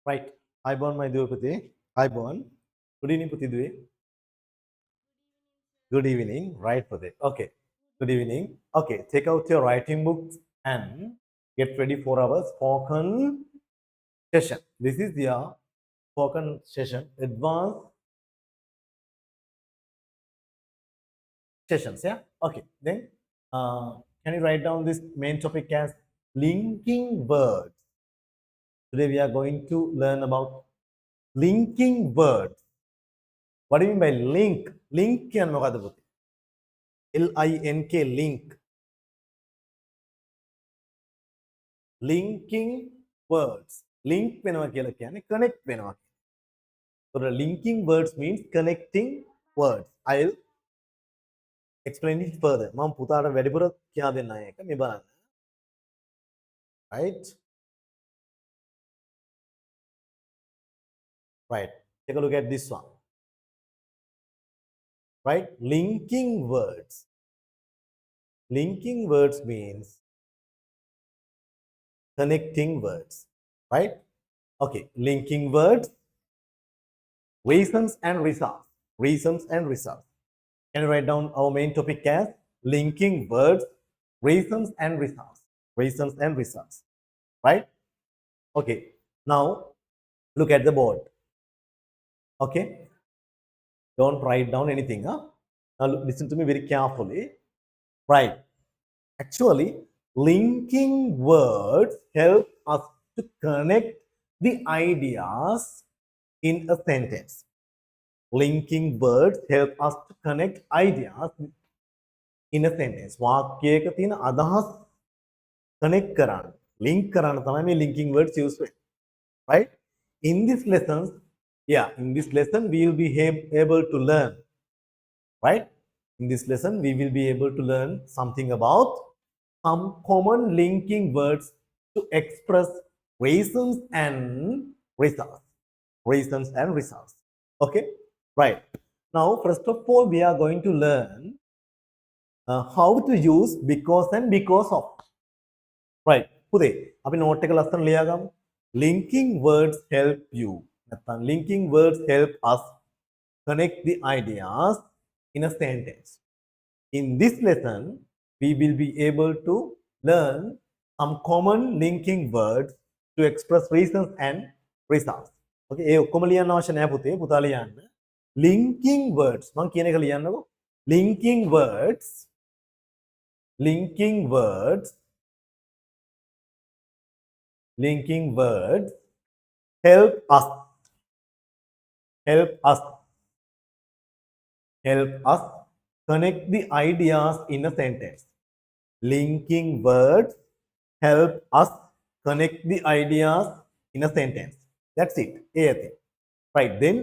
Right. I born my Dupati. I born. Good evening, Puti Dwe. Good evening. Right, Puti. Okay. Good evening. Okay. Take out your writing books and get ready for our spoken session. This is your spoken session, advanced sessions. Yeah. Okay. Then, can you write down this main topic as linking words? Today we are going to learn about linking words. What do you mean by link? Link කියන මොකද්ද පුතේ? LINK link. Linking words. Link වෙනවා කියලා කියන්නේ connect වෙනවා. So the linking words means connecting words. I'll explain it further. මම පුතාට වැඩිපුර කියා දෙන්න එක මේ බලන්න. Right? Right. Take a look at this one. Right? Linking words. Linking words means connecting words. Right? Okay. Linking words. Reasons and results. Reasons and results. Can you write down our main topic as linking words, reasons and results. Reasons and results. Right? Okay. Now look at the board. Okay. Don't write down anything. Huh? Now listen to me very carefully. Right. Actually, linking words help us to connect the ideas in a sentence. Linking words help us to connect ideas in a sentence. වාක්‍යයක තියෙන අදහස් connect කරන්න, link කරන්න තමයි මේ linking words use වෙන්නේ. Right? In this lessons, in this lesson we will be able to learn. Right? In this lesson we will be able to learn something about some common linking words to express reasons and results. Reasons and results. Okay? Right. Now, first of all, we are going to learn how to use because and because of. Right. පුතේ අපි note එක ලස්සන ලියාගමු. Linking words help you. නැත්නම් linking words help us connect the ideas in a sentence. In this lesson, we will be able to learn some common linking words to express reasons and results. Okay, ඒ ඔක්කොම ලියන්න අවශ්‍ය නැහැ පුතේ. පුතා ලියන්න. Linking words. මම කියන එක ලියන්නකෝ. Linking words. Linking words. Linking words help us. Help us. Help us connect the ideas in a sentence. Linking words help us connect the ideas in a sentence. That's it. Right. Then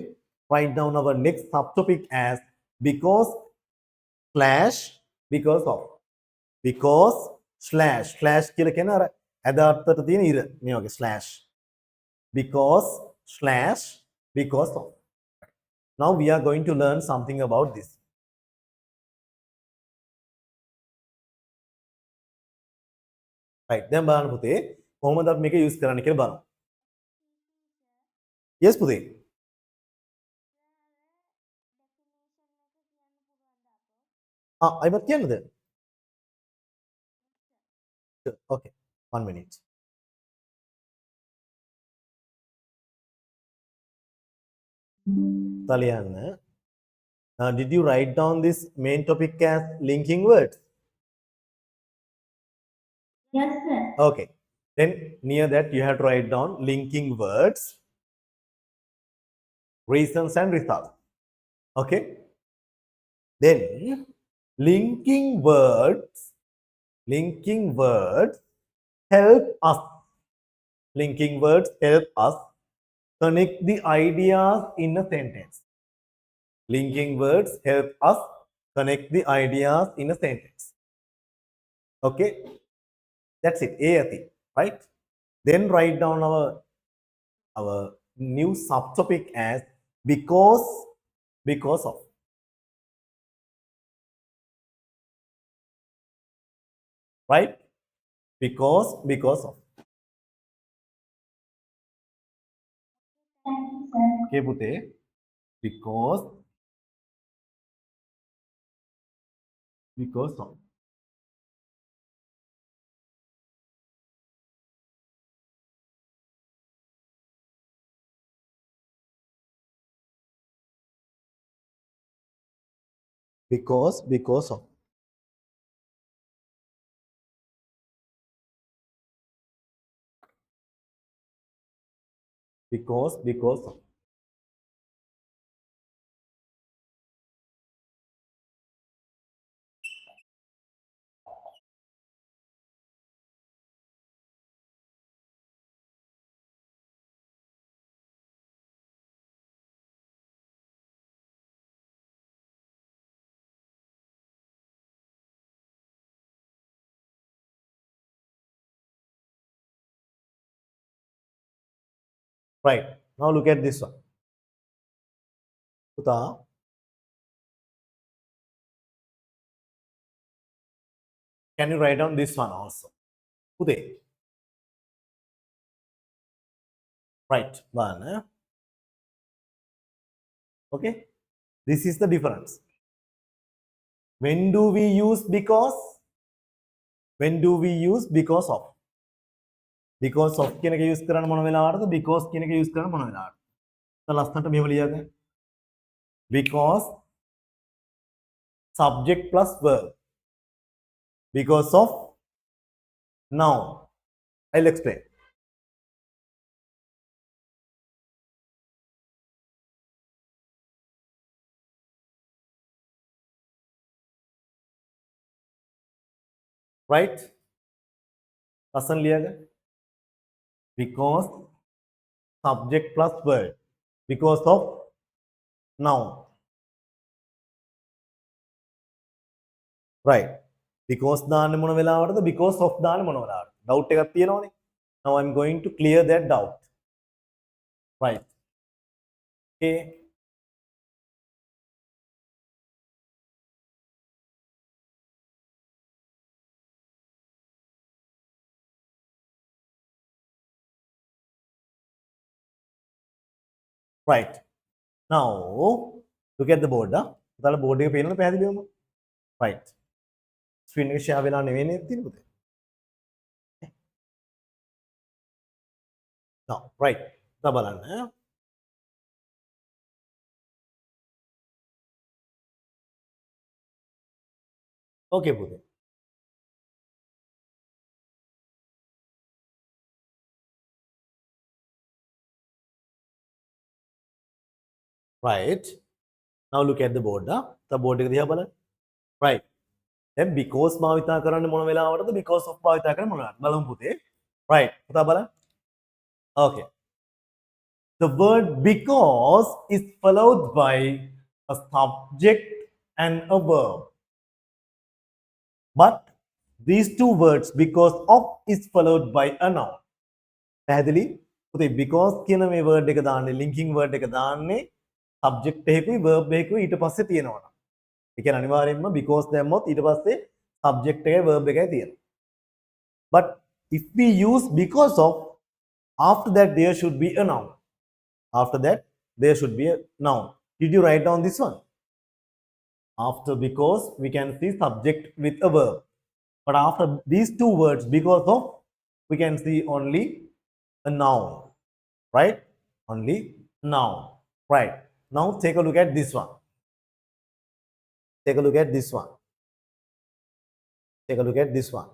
write down our next subtopic as because slash because of. Because slash කියලා කියන අර අදාර්ථයට තියෙන ඉර මේ වගේ slash. Because slash because of. Now we are going to learn something about this. Right. දැන් බලන්න පුතේ කොහොමද අපි මේක use කරන්න කියලා බලමු. Yes පුතේ. අයිමත් කියන්නද? Okay. 1 minute. Taliana, did you write down this main topic as linking words? Yes, sir. Okay. Then near that you have to write down linking words, reasons and results. Okay. Then linking words help us. Linking words help us connect the ideas in a sentence. Linking words help us connect the ideas in a sentence. Okay. That's it. Right? Then write down our new subtopic as because of. Right? Because of. okay පුතේ because of because of because of because of right. Now look at this one පුතා can you write down this one also පුතේ right one okay this is the difference when do we use because when do we use because of කියන එක use කරන්න මොන වෙලාවටද because කියන එක use කරන්න මොන වෙලාවටද දැන් ලස්සනට මෙහෙම ලියගන්න because subject plus verb because of noun I'll explain right ලස්සන ලියගන්න because subject plus verb because of noun right because දාන්නේ මොන වෙලාවටද because of දාන්නේ මොන වෙලාවටද doubt එකක් තියෙනවනේ now I'm going to clear that doubt right okay right now look at the board ඔයාලා board එක පේනවද පැහැදිලිවම right screen එක share වෙලා නෙවෙයි නේද තියෙන්නේ පුතේ now right දැන් බලන්න okay පුතේ right now look at the board the board එක දිහා බලන්න right දැන් because භාවිතා කරන්නේ මොන වෙලාවටද because of භාවිතා කරන්නේ මොන වෙලාවටද බලමු පුතේ right පුතා බලන්න okay the word because is followed by a subject and a verb but these two words because of is followed by a noun පැහැදිලි පුතේ because කියන මේ word එක දාන්නේ linking word එක දාන්නේ subject එකකුයි verb එකකුයි ඊට පස්සේ තියෙනවා ඒ කියන්නේ අනිවාර්යයෙන්ම because දැම්මොත් ඊට පස්සේ subject එකයි verb එකයි තියෙනවා but if we use because of after that there should be a noun after that there should be a noun did you write down this one after because we can see subject with a verb but after these two words because of we can see only a noun right only noun right now take a look at this one take a look at this one take a look at this one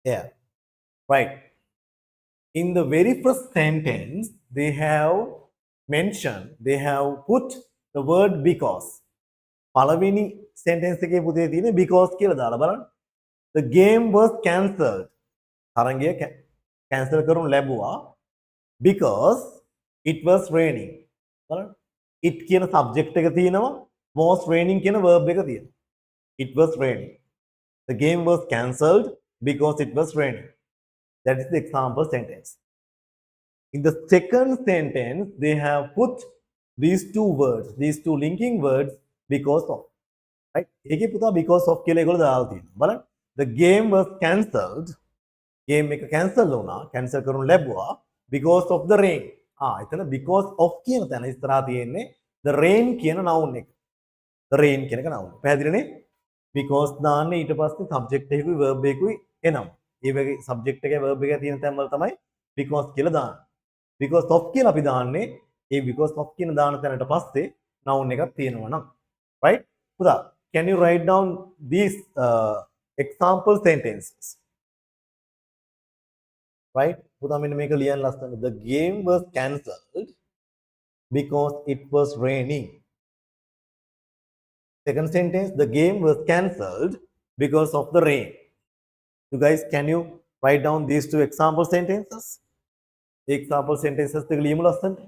yeah right in the very first sentence they have mentioned they have put the word because පළවෙනි sentence එකේ පුතේ තියෙන because කියලා දාලා බලන්න the game was cancelled තරංගය cancel කරනු ලැබුවා because it was raining බලන්න it කියන subject එක තියෙනවා was raining කියන verb එක තියෙනවා it was raining the game was cancelled because it was raining that is the example sentence in the second sentence they have put these two words these two linking words because of right ඒකේ පුතා because of කියලා ඒගොල්ලෝ දාලා තියෙනවා බලන්න the game was cancelled game එක cancel වුණා cancel කරනු ලැබුවා because of the rain එතන because of කියන තැන ඉස්සරහා තියෙන්නේ the rain කියන noun එක. the rain කියන එක noun. පැහැදිලිනේ? because දාන්නේ ඊට පස්සේ subject එකකුයි verb එකකුයි එනවා. ඒ වගේ subject එකේ verb එකේ තියෙන තැන් වල තමයි because කියලා දාන්නේ. because of කියලා අපි දාන්නේ ඒ because of කියන දාන තැනට පස්සේ noun එකක් තියෙනවා නම්. right? පුතා, can you write down these example sentences? right? පුතා මෙන්න මේක ලියන්න ලස්සන. The game was cancelled because it was raining. Second sentence, the game was cancelled because of the rain. You guys, can you write down these two example sentences? Example sentences දෙක ලියමු ලස්සනට.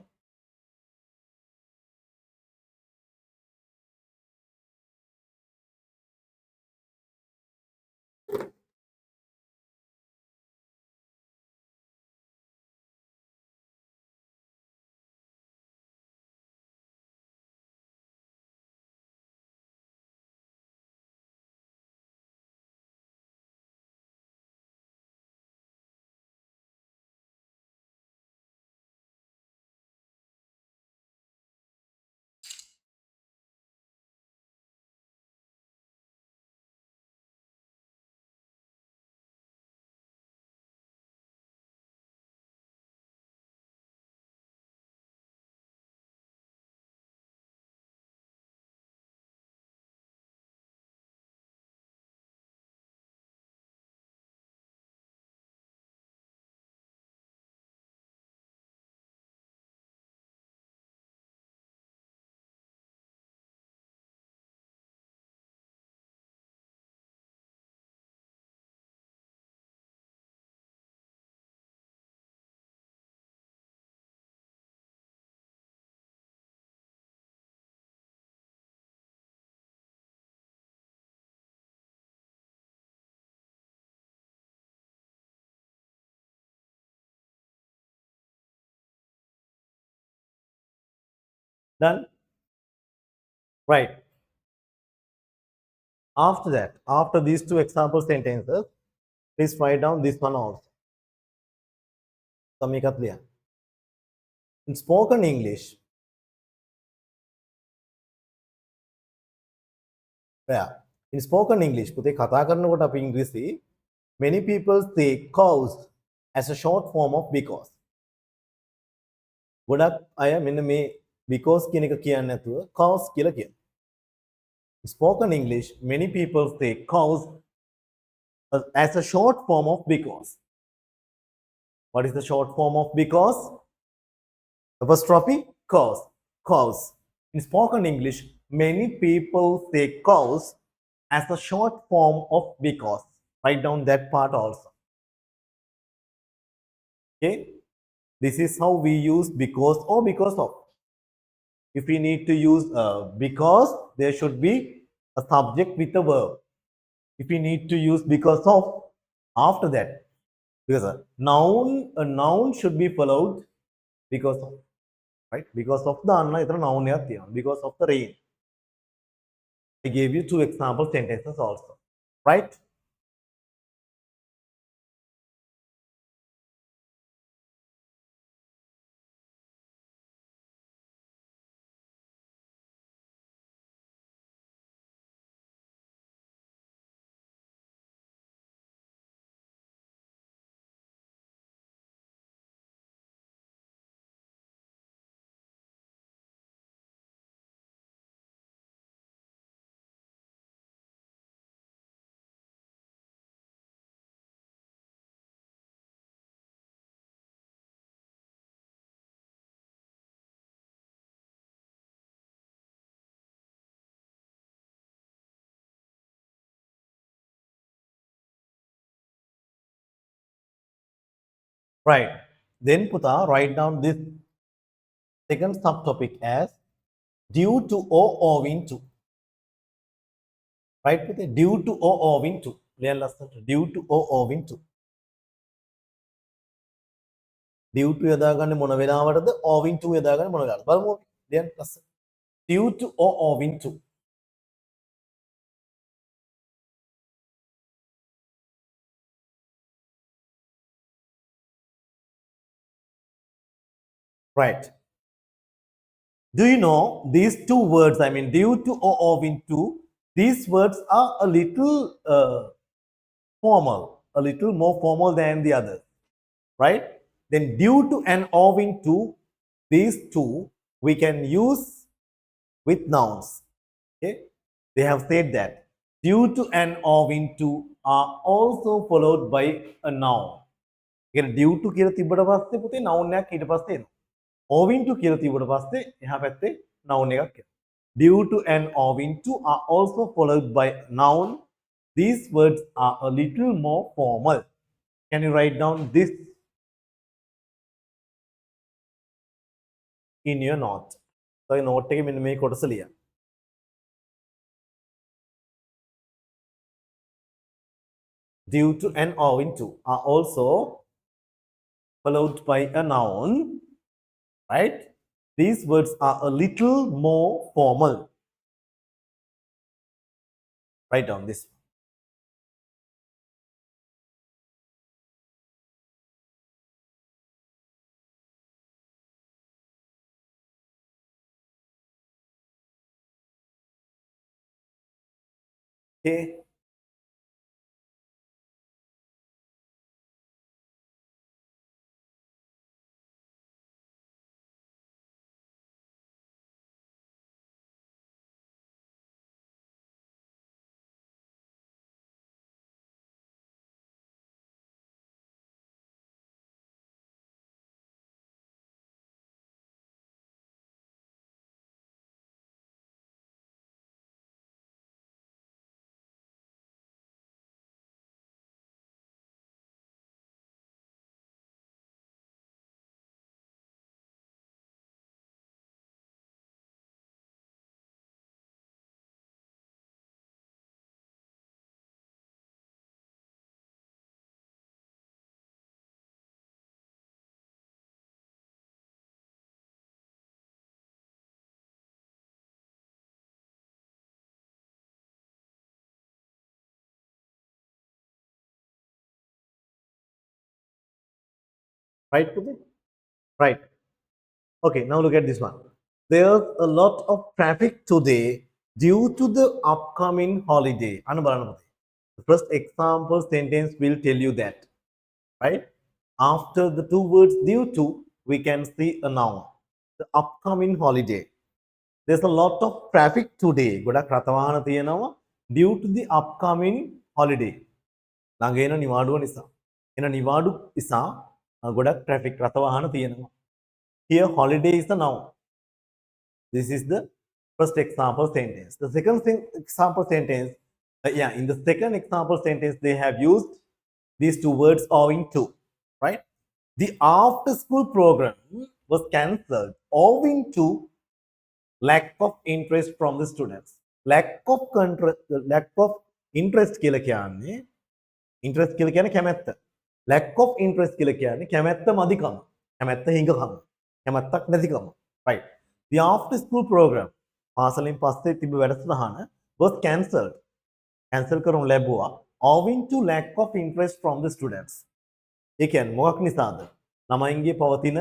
Done? Right. After that, after these two example sentences, please write down this one also. සමීකත් ලියන්න. In spoken English, yeah. In spoken English, පුතේ කතා කරනකොට අපි ඉංග්‍රීසි many people say cause as a short form of because. ගොඩක් අය මෙන්න මේ because කියන එක කියන්නේ නැතුව cause කියලා කියනවා. In spoken English, many people say cause as a short form of because. What is the short form of because? Apostrophe cause. Cause. In spoken English, many people say cause as a short form of because. Write down that part also. Okay. This is how we use because or because of. If we need to use because, there should be a subject with a verb. If we need to use because of, after that, because a noun should be followed because of, right? Because of the noun because of the rain. I gave you two example sentences also, right? Right. Then Puta, write down this second subtopic as due to or owing to. Right, Puta? Due to or owing to. Due to or owing to. Due to යදාගන්නේ මොන වෙලාවටද? Owing to යදාගන්නේ මොන වෙලාවටද? බලමු අපි. දැන් ලස්සන. Due to or owing to. Right. Do you know these two words? I mean, due to or owing to, these words are a little formal, a little more formal than the others, right? Then due to and owing to, these two we can use with nouns. Okay, they have said that due to and owing to are also followed by a noun. Again, due to කියලා තිබ්බට පස්සේ පුතේ noun එකක් ඊට පස්සේ එනවා. Owing to කියලා තිබ්බට පස්සේ එහා පැත්තේ noun එකක් එනවා. Due to and owing to are also followed by noun. These words are a little more formal. Can you write down this in your note? So note එකේ මෙන්න මේ කොටස ලියන්න. Due to and owing to are also followed by a noun, right? These words are a little more formal. Write down this. Okay. Right, Puti? Right. Okay, now look at this one. There's a lot of traffic today due to the upcoming holiday. Anu balana Puti. The first example sentence will tell you that, right? After the two words due to, we can see a noun. The upcoming holiday. There's a lot of traffic today. ගොඩක් රථවාහන තියෙනවා due to the upcoming holiday. ළඟ එන නිවාඩුව නිසා. එන නිවාඩු නිසා ගොඩක් traffic රථවාහන තියෙනවා. Here holiday is the noun. This is the first example sentence. The second example sentence, in the second example sentence, they have used these two words owing to, right? The after school program was cancelled owing to lack of interest from the students. Lack of interest කියලා කියන්නේ interest කියලා කියන්නේ කැමැත්ත. Lack of interest කියලා කියන්නේ කැමැත්ත මදිකම. කැමැත්ත හිඟකම. කැමැත්තක් නැතිකම. Right. The after school program පාසලෙන් පස්සේ තිබ්බ වැඩසටහන was cancelled. Cancel කරනු ලැබුවා owing to lack of interest from the students. ඒ කියන්නේ මොකක් නිසාද? ළමයින්ගේ පවතින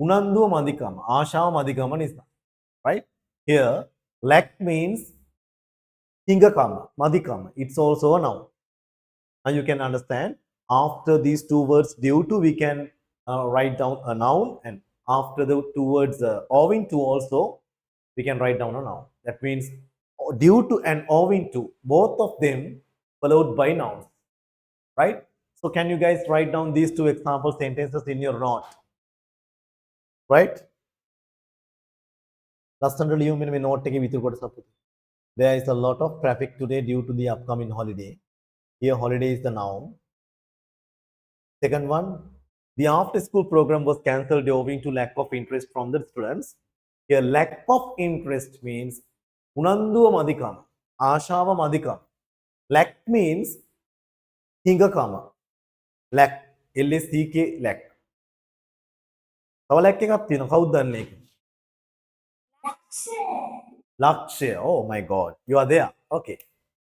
උනන්දුව මදිකම, ආශාව මදිකම නිසා. Right? Here, lack means hingakama, madikama. It's also a noun. And you can understand after these two words due to, we can write down a noun, and after the two words owing to also, we can write down a noun. That means due to and owing to, both of them followed by nouns. Right? So can you guys write down these two example sentences in your note? Right? ලස්සනට ලියමු මෙන්න මේ note එකේ විතර කොටස අපිට. There is a lot of traffic today due to the upcoming holiday. Here holiday is the noun. Second one, the after school program was cancelled owing to lack of interest from the students. Here lack of interest means unanduwa madikam, ආශාව මදිකම. Lack means හිඟකම. Lack, LACK, lack. තව lack එකක් තියෙනවා. කවුද දන්නේ ඒක? Lakshya. Oh my God. You are there. Okay.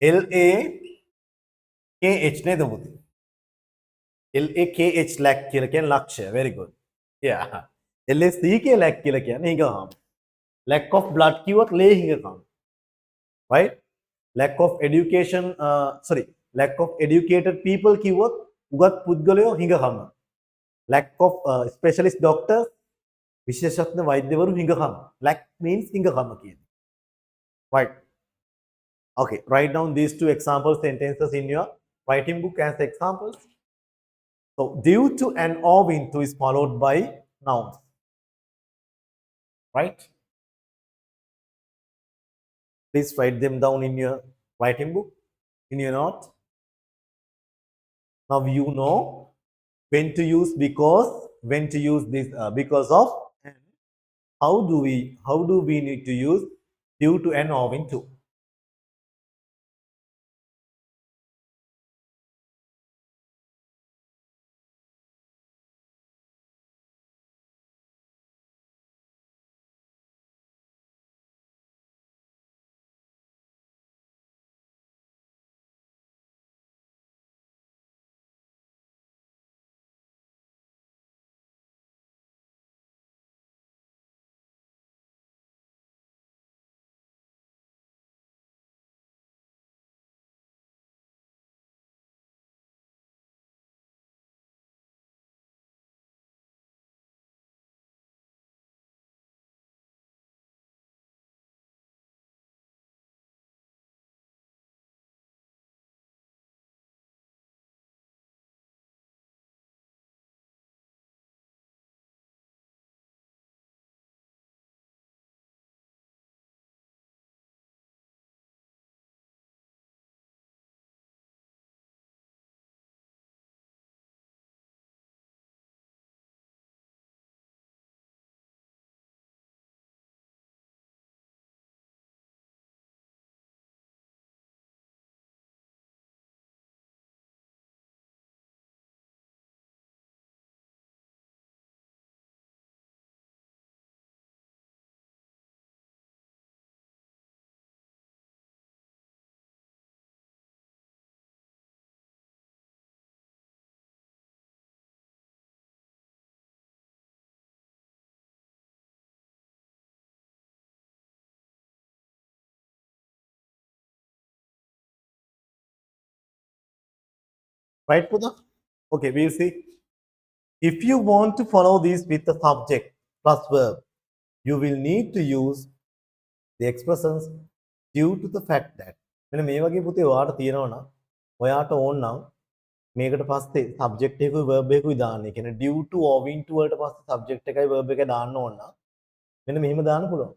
LAKH නේද පුතේ? LAKH lack කියලා කියන්නේ ලක්ෂ්‍ය. Very good. Yeah. LSC lack කියලා කියන්නේ හිඟ හාම. Lack of blood කිව්වොත් ලේ හිඟකම. Right? Lack of education sorry lack of educated people කිව්වොත් උගත් පුද්ගලයෝ හිඟකම. Lack of specialist doctors විශේෂඥ වෛද්‍යවරු හිඟකම. Lack means හිඟකම කියන්නේ. Right? Okay, write down these two example sentences in your writing book as examples. So due to and owing to is followed by nouns. Right? Please write them down in your writing book, in your note. Now you know when to use because, when to use this because of, and how do we need to use due to and owing to. Right, Pudha? Okay, we'll see. If you want to follow this with the subject plus verb, you will need to use the expressions due to the fact that. මෙන්න මේ වගේ පුතේ ඔයාට තියෙනවා නම් ඔයාට ඕන නම් මේකට පස්සේ subject එකකුයි verb එකකුයි දාන්න. ඒ කියන්නේ due to owing to වලට පස්සේ subject එකයි verb එකයි දාන්න ඕන නම් මෙන්න මෙහෙම දාන්න පුළුවන්.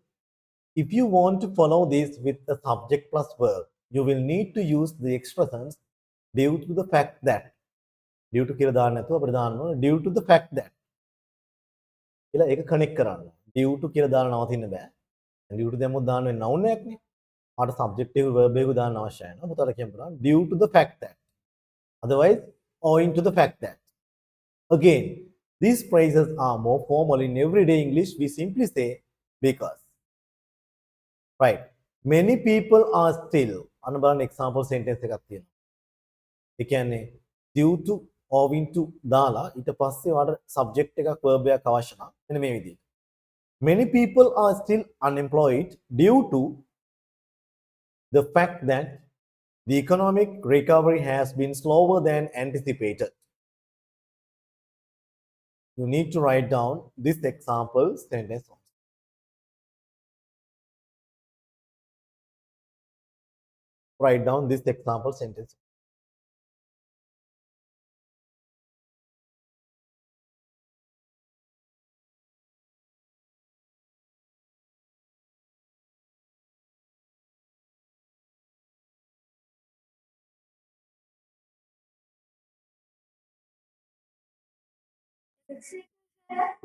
If you want to follow this with the subject plus verb, you will need to use the expressions due to the fact that. Due to කියලා දාන්න නැතුව අපිට දාන්න ඕන due to the fact that. කියලා ඒක කනෙක්ට් කරන්න. Due to කියලා දාලා නවතින්න බෑ. due to දැම්මොත් දාන්න වෙන noun එකක්නේ. ආට subject එක verb එක දාන්න අවශ්‍යයි නේද? පුතාට කියන්න පුළුවන් due to the fact that. Otherwise, owing to the fact that. Again, these phrases are more formal in everyday English. We simply say because. Right. Many people are still. අන්න බලන්න example sentence එකක් තියෙනවා. ඒ කියන්නේ due to owing to දාලා ඊට පස්සේ ඔයාලට subject එකක් verb එකක් අවශ්‍ය නම් මෙන්න මේ විදිහට. Many people are still unemployed due to the fact that the economic recovery has been slower than anticipated. You need to write down this example sentence. Write down this example sentence.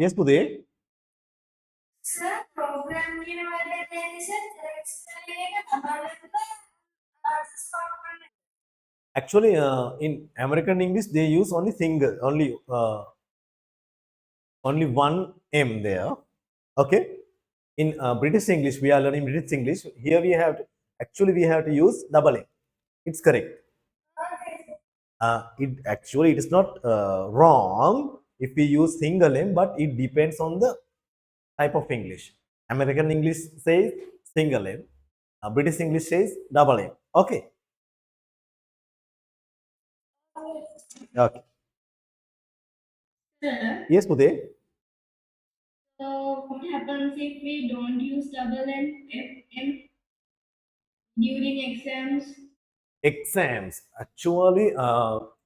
Yes, Pude. Sir, program actually, in American English, they use only single, only one M there. Okay. In British English, we are learning British English. Here we have to, actually we have to use double M. It's correct. It is not wrong if we use single M, but it depends on the type of English. American English says single M. British English says double M. Okay. Okay. Sir, Yes, Pute. so what happens if we don't use double M during exams? Exams. Actually,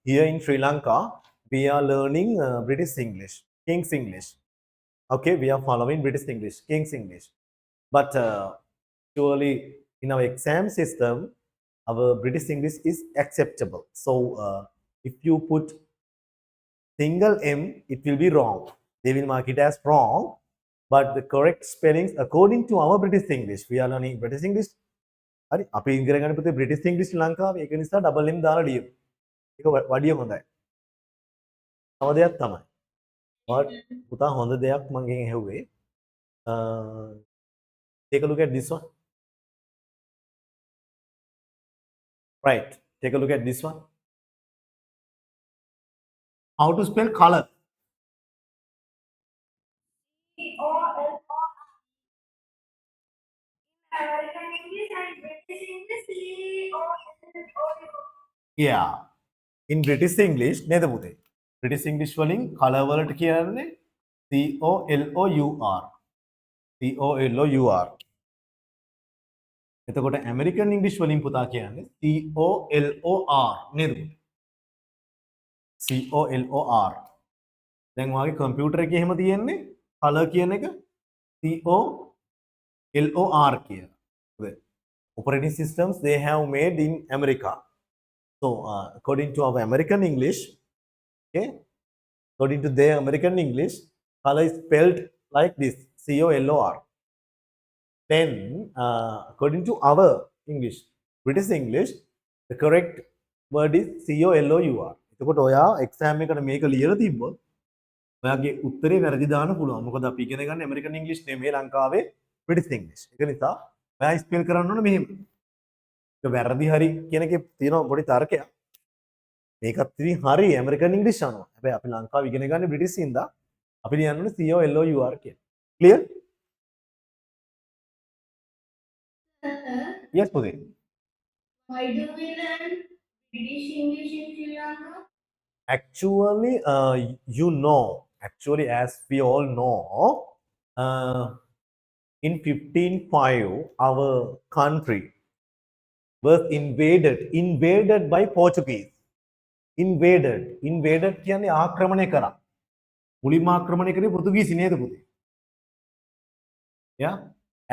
here in Sri Lanka, we are learning British English, King's English. Okay, we are following British English, King's English. But surely in our exam system, our British English is acceptable. So if you put single M, it will be wrong. They will mark it as wrong. But the correct spellings according to our British English, we are learning British English. හරි අපි ඉගෙන ගන්න පුතේ British ඉංග්‍රීසි ලංකාවේ ඒක නිසා double එම් දාලා ලියමු. ඒක වඩිය හොඳයි. තව දෙයක් තමයි. ඔයාලට පුතා හොඳ දෙයක් මම ගෙන් ඇහුවේ. Take a look at this one. Right. Take a look at this one. How to spell color? C-O-L-O-R. American English and British English, C-O-L-O-U. Yeah. In British English නේද පුතේ? British English වලින් color වලට කියන්නේ COLOUR. COLOUR. එතකොට American English වලින් පුතා කියන්නේ COLOR නේද? COLOR. දැන් ඔයාගේ කම්පියුටර් එකේ එහෙම තියෙන්නේ color කියන එක COLOR කියලා. Operating systems they have made in America. So according to our American English, okay, according to their American English, color is spelled like this, COLOR. Then according to our English, British English, the correct word is COLOUR. එතකොට ඔයා exam එකට මේක ලියලා තිබ්බොත් ඔයාගේ උත්තරේ වැරදි දාන්න පුළුවන්. මොකද අපි ඉගෙන ගන්න American English නෙමෙයි ලංකාවේ British English. ඒක නිසා ඔයා ස්පෙල් කරන්න ඕන මෙහෙම. ඒක වැරදි හරි කියන එකේ තියෙන පොඩි තර්කයක්. මේකත් ඉතින් හරි American English අනුව. හැබැයි අපි ලංකාවේ ඉගෙන ගන්න British ඉඳලා අපි ලියන්න ඕනේ COLOUR කියලා. Clear? Yes, Pudi. Why do we learn British English in Sri Lanka? Actually, you know, actually, as we all know, in 1505, our country was invaded by Portuguese. Invaded කියන්නේ ආක්‍රමණය කරා. මුලින්ම ආක්‍රමණය කරේ පෘතුගීසි නේද පුතේ? Yeah,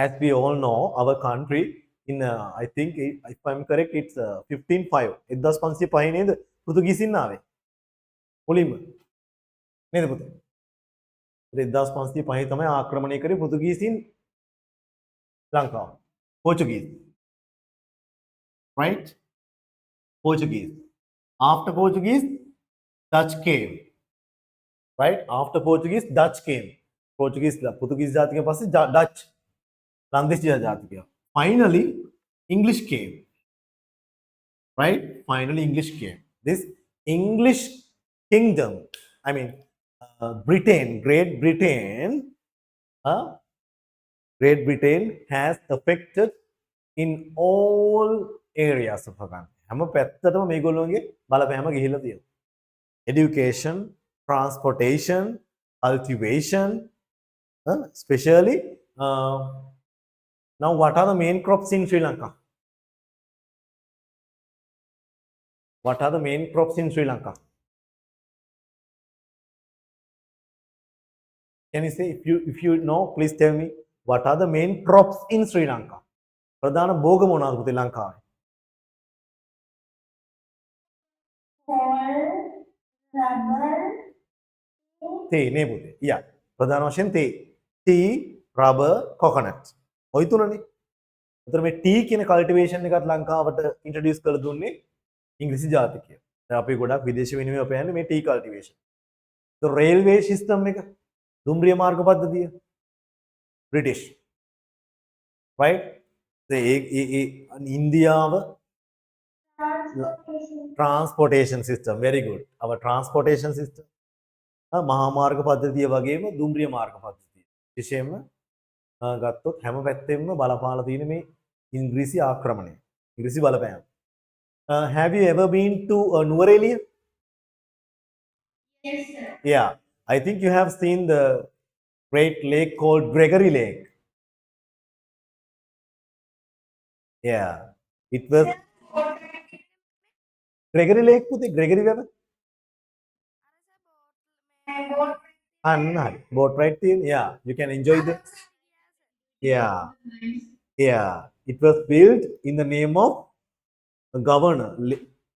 as we all know, our country in I think if I'm correct, it's 1505. 1505 නේද පෘතුගීසින් ආවේ. මුලින්ම නේද පුතේ? 1505 තමයි ආක්‍රමණය කරේ පෘතුගීසින් ලංකාව. Portuguese. Right? Portuguese. After Portuguese, Dutch came. Right? After Portuguese, Dutch came. Portuguese ජාතිකයන් පස්සේ Dutch. ලන්දේසි ජාතිකයන්. Finally, English came. Right? Finally, English came. This English kingdom, I mean, Britain, Great Britain has affected in all areas of our country. හැම පැත්තටම මේගොල්ලෝගේ බලපෑම ගිහිල්ලා තියෙනවා. Education, transportation, cultivation, especially now what are the main crops in Sri Lanka? What are the main crops in Sri Lanka? Can you say, if you know, please tell me, what are the main crops in Sri Lanka? ප්‍රධාන භෝග මොනවාද පුතේ ලංකාවේ? Coal, rubber, තේ නේ පුතේ. Yeah. ප්‍රධාන වශයෙන් තේ. Tea, rubber, coconut. ඔය තුනනේ. ඒතර මේ tea කියන කල්ටිවේෂන් එකත් ලංකාවට ඉන්ට්‍රොඩියුස් කරලා දුන්නේ ඉංග්‍රීසි ජාතිකය. දැන් අපි ගොඩක් විදේශ විනිමය අපයන්නේ මේ tea cultivation. The railway system එක දුම්රිය මාර්ග පද්ධතිය British. Right? ඉන්දියාව transportation system, very good. Our transportation system මහා මාර්ග පද්ධතිය වගේම දුම්රිය මාර්ග පද්ධතිය. විශේෂයෙන්ම ගත්තොත් හැම පැත්තෙම බලපාලා තියෙන මේ ඉංග්‍රීසි ආක්‍රමණය. ඉංග්‍රීසි බලපෑම. Have you ever been to Nuwara? Yes, sir. Yeah, I think you have seen the great lake called Gregory Lake. Yeah, it was Gregory Lake පුතේ Gregory වැව. අන්න හරි. boat ride තියෙන. Yeah, you can enjoy the. Yeah, yeah. It was built in the name of the governor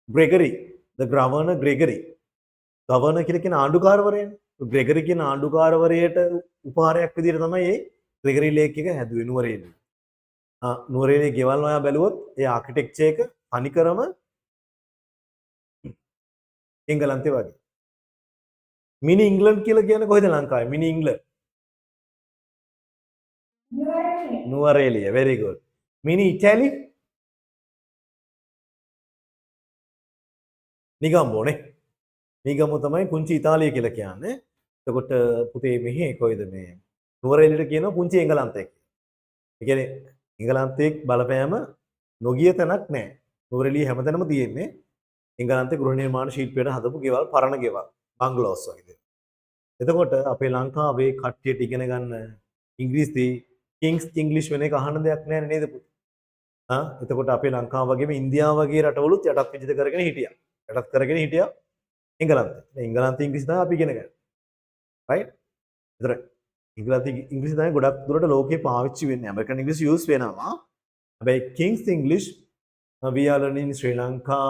Gregory. The governor Gregory. Governor කියලා කියන ආණ්ඩුකාරවරයානේ. Gregory කියන ආණ්ඩුකාරවරයාට උපහාරයක් විදිහට තමයි මේ Gregory Lake එක හැදුවේ නුවරඑළිය. නුවරඑළිය ගෙවල් ඔයා බැලුවොත් ඒ ආකිටෙක්චර් එක තනිකරම එංගලන්තේ වගේ. මිනි ඉංග්ලන්ඩ් කියලා කියන්නේ කොහෙද ලංකාවේ? මිනි ඉංග්ලන්ඩ්. නුවරඑළිය. very good. මිනි ඉතාලි නිගම්බෝනේ. නිගම්බෝ තමයි පුංචි ඉතාලිය කියලා කියන්නේ. එතකොට පුතේ මෙහි කොයිද මේ නුවරඑළියට කියනවා පුංචි එංගලන්තය කියලා. ඒ කියන්නේ එංගලන්තයේ බලපෑම නොගිය තැනක් නැහැ. නුවරඑළිය හැමතැනම තියෙන්නේ එංගලන්තේ ගෘහ නිර්මාණ ශිල්පයට හදපු ගෙවල්, පරණ ගෙවල්, බංගලෝස් වගේ. එතකොට අපේ ලංකාවේ කට්ටියට ඉගෙන ගන්න ඉංග්‍රීසි කිංස් ඉංග්ලිෂ් වෙන එක අහන්න දෙයක් නැහැ නේද පුතේ? එතකොට අපේ ලංකාව වගේම ඉන්දියාව වගේ රටවලුත් යටත් විජිත කරගෙන හිටියා. යටත් කරගෙන හිටියා එංගලන්තේ. එංගලන්තේ ඉංග්‍රීසි තමයි අපි ඉගෙන ගන්නේ. right? ඒතර ඉංග්‍රීසි ඉංග්‍රීසි තමයි ගොඩක් දුරට ලෝකේ පාවිච්චි වෙන්නේ. ඇමරිකන් ඉංග්‍රීසි යූස් වෙනවා. හැබැයි kings English we are learning in Sri Lanka,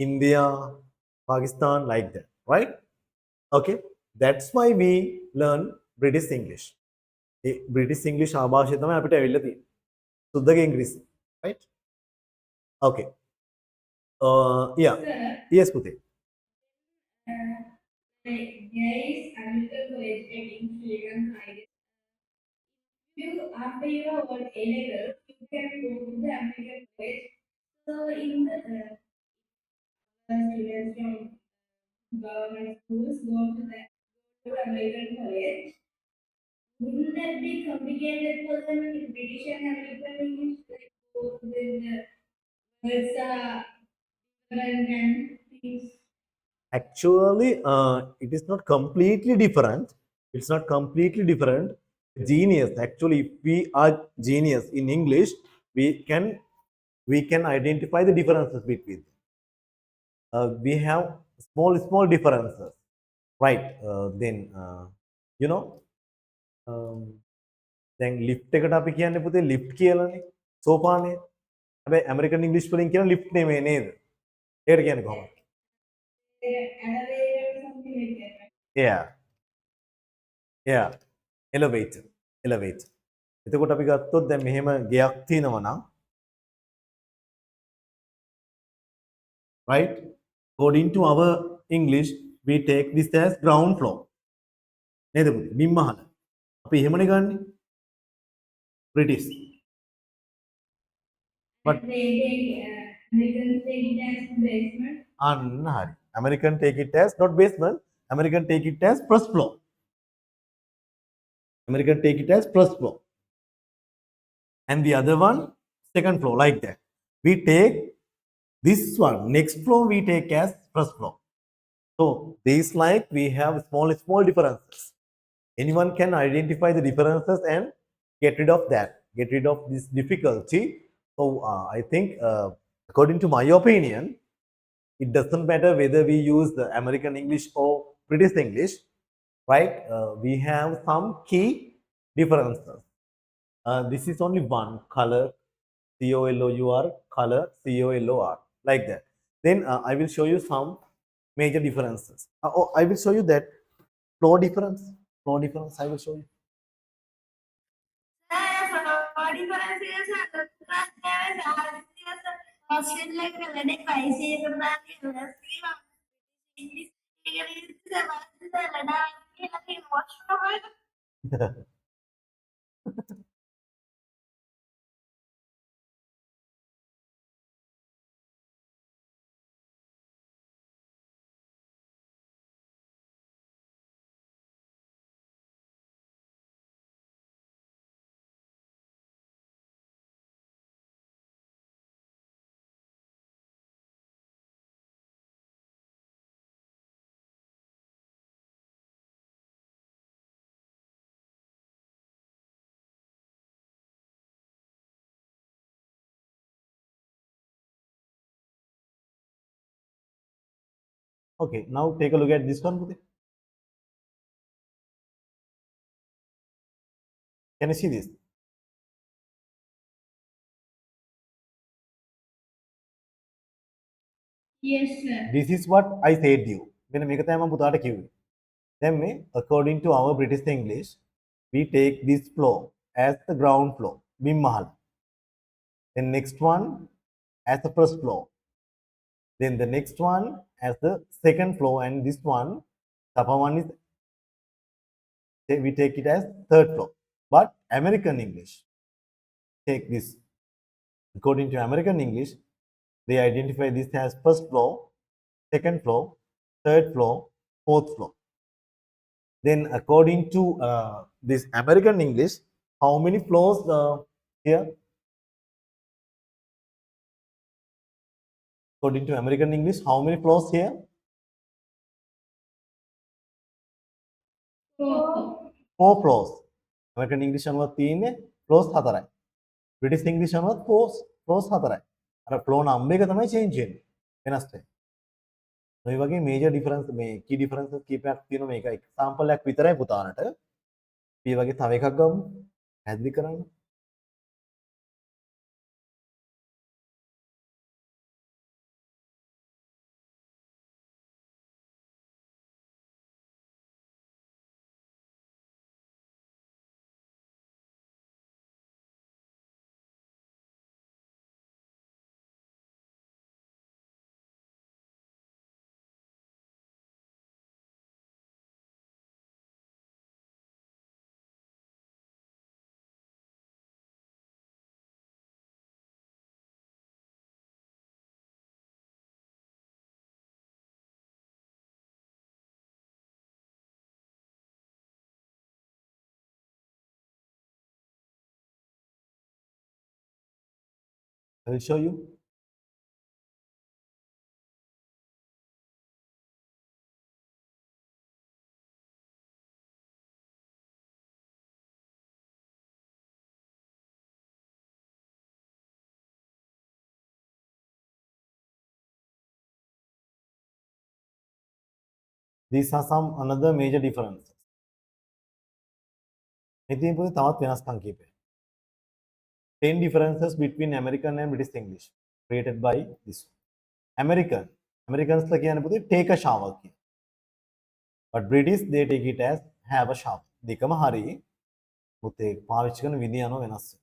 India, Pakistan like that. Right? Okay. That's why we learn British English. A British English ආభాෂය තමයි අපිට ඇවිල්ලා තියෙන්නේ. සුද්ධගේ ඉංග්‍රීසි. Right? Okay. Yeah. Sir, Yes, Puti. there is American college in Sri Lanka. You, after your A level, you can go to the American college. So in the students from government schools go to the American college. Wouldn't that be complicated for them in British and American English? Like both with the words are different and things. Actually, it is not completely different. It's not completely different. Genius. Actually, if we are genius in English, we can identify the differences between. We have small differences, right? Then you know, then lift එකට අපි කියන්නේ පුතේ lift කියලානේ. සෝපානය. හැබැයි American English වලින් කියන lift නෙමෙයි නේද? ඒකට කියන්නේ කොහොමද? Elevator or something like that. Right? Yeah. Yeah. Elevator. Elevator. එතකොට අපි ගත්තොත් දැන් මෙහෙම ගෙයක් තියෙනවා නම් right? According to our English, we take this as ground floor. නේද පුතේ? බිම්මහල. අපි එහෙමනේ ගන්නෙ. British. But Americans take it as basement. අන්න හරි. American take it as not basement. American take it as first floor. American take it as first floor. And the other one, second floor, like that. We take this one, next floor we take as first floor. So these like we have small differences. Anyone can identify the differences and get rid of that, get rid of this difficulty. So I think according to my opinion, it doesn't matter whether we use the American English or British English, right? We have some key differences. This is only one color, COLOUR, color, COLOR, like that. Then I will show you some major differences. I will show you that flow difference. Flow difference, I will show you. Okay, now take a look at this one. Putih. Can you see this? Yes, sir. This is what I said you. මෙන්න මේක තමයි මම පුතාට කිව්වේ. දැන් මේ according to our British English, we take this floor as the ground floor. බිම් මහල. Then next one as the first floor. Then the next one as the second floor, and this one, the upper one is we take it as third floor. But American English take this. According to American English, they identify this as first floor, second floor, third floor, fourth floor. Then according to this American English, how many floors here? According to American English, how many floors here? Four. 4 floors. American English අනුව තියෙන්නේ floors 4යි. British English අනුව floors 4යි. අර floor number එක තමයි change වෙන්නේ. වෙනස් වෙන්නේ. ඔය වගේ major difference මේ key differences කීපයක් තියෙනවා මේක example එකක් විතරයි පුතානට. අපි වගේ තව එකක් ගමු. පැහැදිලි කරන්න. I will show you. These are some another major differences. ඉතින් පොඩි තවත් වෙනස්කම් කීපයක්. 10 differences between American and British English created by this one. Americans ලා කියන්නේ පොඩි take a shower කියන. But British they take it as have a shower. දෙකම හරි. පුතේ පාවිච්චි කරන විදිය අනුව වෙනස් වෙනවා.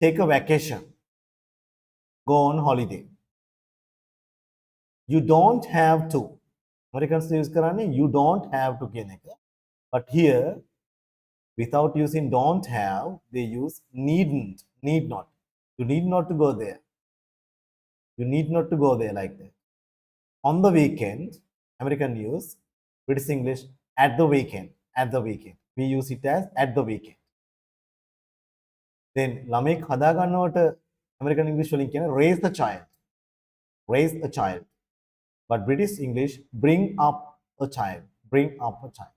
Take a vacation. Go on holiday. You don't have to. Americans use කරන්නේ you don't have to කියන එක. But here without using don't have, they use needn't, need not. You need not to go there. You need not to go there like that. On the weekend, American use, British English at the weekend, at the weekend. We use it as at the weekend. Then ළමෙක් හදා ගන්නවට American English වලින් කියන raise the child. Raise a child. But British English bring up a child. Bring up a child.